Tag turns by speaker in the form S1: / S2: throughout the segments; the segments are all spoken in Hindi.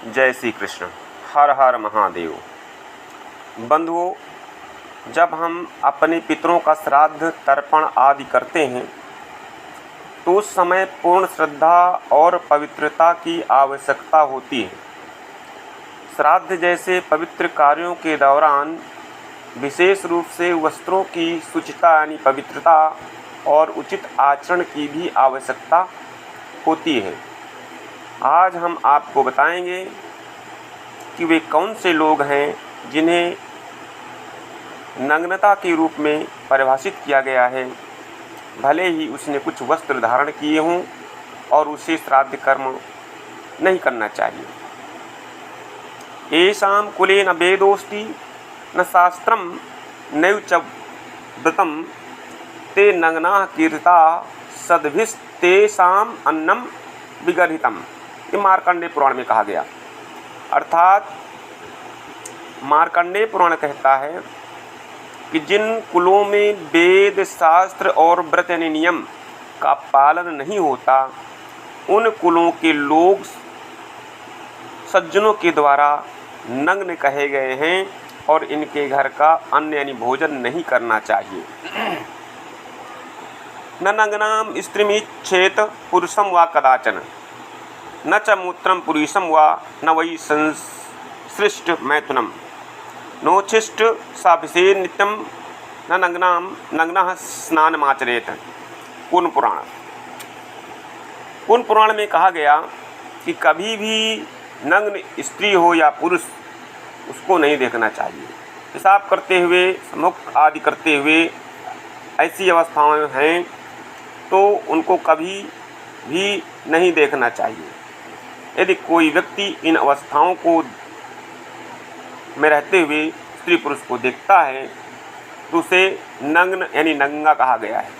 S1: जय श्री कृष्ण। हर हर महादेव। बंधुओं, जब हम अपने पितरों का श्राद्ध तर्पण आदि करते हैं तो उस समय पूर्ण श्रद्धा और पवित्रता की आवश्यकता होती है। श्राद्ध जैसे पवित्र कार्यों के दौरान विशेष रूप से वस्त्रों की शुचिता यानी पवित्रता और उचित आचरण की भी आवश्यकता होती है। आज हम आपको बताएंगे कि वे कौन से लोग हैं जिन्हें नग्नता के रूप में परिभाषित किया गया है, भले ही उसने कुछ वस्त्र धारण किए हों और उसे श्राद्ध कर्म नहीं करना चाहिए। येषां कुले न वेदोऽस्ति न शास्त्रं नैव च व्रतं ते नग्नाः कीर्ता सद्भिस्तेषाम् अन्नं विगर्हितम्। ये मार्कंडेय पुराण में कहा गया। अर्थात मार्कंडेय पुराण कहता है कि जिन कुलों में वेद शास्त्र और व्रत यानी नियम का पालन नहीं होता, उन कुलों के लोग सज्जनों के द्वारा नग्न कहे गए हैं और इनके घर का अन्न यानी भोजन नहीं करना चाहिए। न नग्नां स्त्रीमिच्छेत पुरुषं वा कदाचन न च मूत्रं पुरुषं वा न वै संसृष्ट मैथुनं नोच्छिष्ट साभिषेक नित्यं न नग्नः स्नानमाचरेत। पूर्ण पुराण में कहा गया कि कभी भी नग्न स्त्री हो या पुरुष उसको नहीं देखना चाहिए। पेशाब करते हुए, मुक्त आदि करते हुए ऐसी अवस्थाओं में हैं तो उनको कभी भी नहीं देखना चाहिए। यदि कोई व्यक्ति इन अवस्थाओं को में रहते हुए स्त्री पुरुष को देखता है तो उसे नग्न यानी नंगा कहा गया है।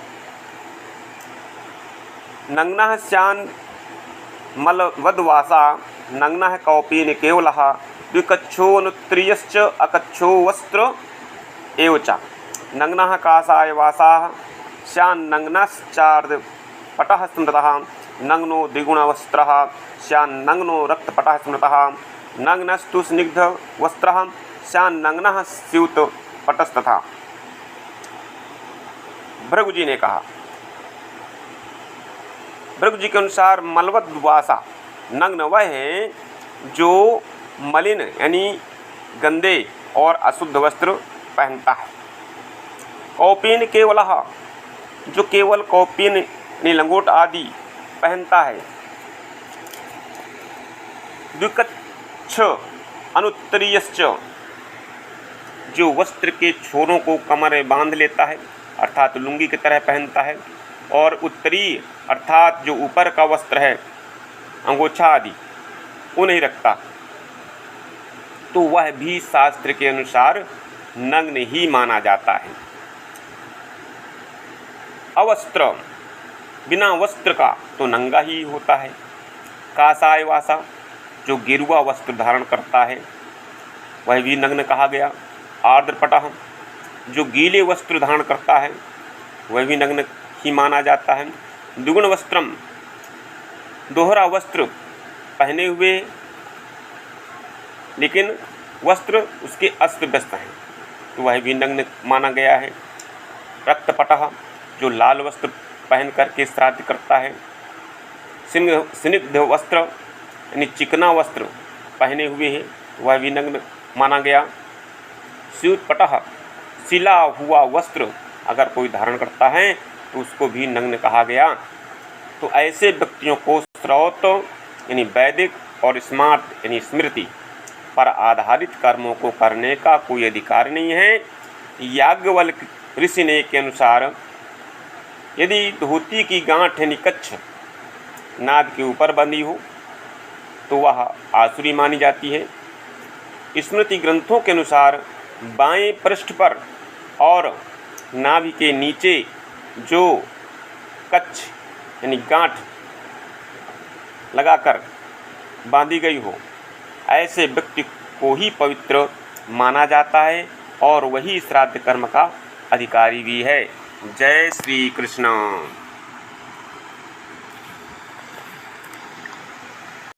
S1: नग्नः स्यान् मलवद्वासा नग्नः कौपीन केवलः द्विकच्छोऽनुत्तरीयश्च अकच्छो वस्त्र एव च नग्नः काषायवासाः स्यान्नग्नश्चार्धपटः स्मृतः नग्नो द्विगुणवस्त्रः स्यान्नग्नो रक्तपटः स्मृतः नग्नस्तु स्निग्धवस्त्रः स्यान्नग्नः स्यूतपटस्तथा। भृगु जी ने कहा, भृगु जी के अनुसार मलवद्वासा नग्न वह है जो मलिन यानी गंदे और अशुद्ध वस्त्र पहनता है। कौपीन केवलः जो केवल कौपीन यानी लंगोट आदि पहनता है। द्विकच्छ अनुत्तरीयश्च जो वस्त्र के छोरों को कमर में बांध लेता है अर्थात लुंगी की तरह पहनता है, और उत्तरीय अर्थात जो ऊपर का वस्त्र है अंगोछा आदि वो नहीं रखता, तो वह भी शास्त्र के अनुसार नग्न ही माना जाता है। अवस्त्र बिना वस्त्र का तो नंगा ही होता है। काषायवासा जो गेरुआ वस्त्र धारण करता है वह भी नग्न कहा गया। आर्द्रपटः जो गीले वस्त्र धारण करता है वह भी नग्न ही माना जाता है। द्विगुण वस्त्रम दोहरा वस्त्र पहने हुए लेकिन वस्त्र उसके अस्त व्यस्त हैं तो वह भी नग्न माना गया है। रक्तपटः जो लाल वस्त्र पहन करके श्राद्ध करता है। स्निग्ध वस्त्र यानी चिकना वस्त्र पहने हुए है वह भी नग्न माना गया। स्यूतपटः सिला हुआ वस्त्र अगर कोई धारण करता है तो उसको भी नग्न कहा गया। तो ऐसे व्यक्तियों को श्रौत यानी वैदिक और स्मार्त यानी स्मृति पर आधारित कर्मों को करने का कोई अधिकार नहीं है। याज्ञवल्क्य ऋषि ने के अनुसार यदि धोती की गांठ यानी कच्छ नाद के ऊपर बंधी हो तो वह आसुरी मानी जाती है। स्मृति ग्रंथों के अनुसार बाएं पृष्ठ पर और नाभि के नीचे जो कच्छ यानी गांठ लगाकर बांधी गई हो ऐसे व्यक्ति को ही पवित्र माना जाता है और वही श्राद्ध कर्म का अधिकारी भी है। जय श्री कृष्ण।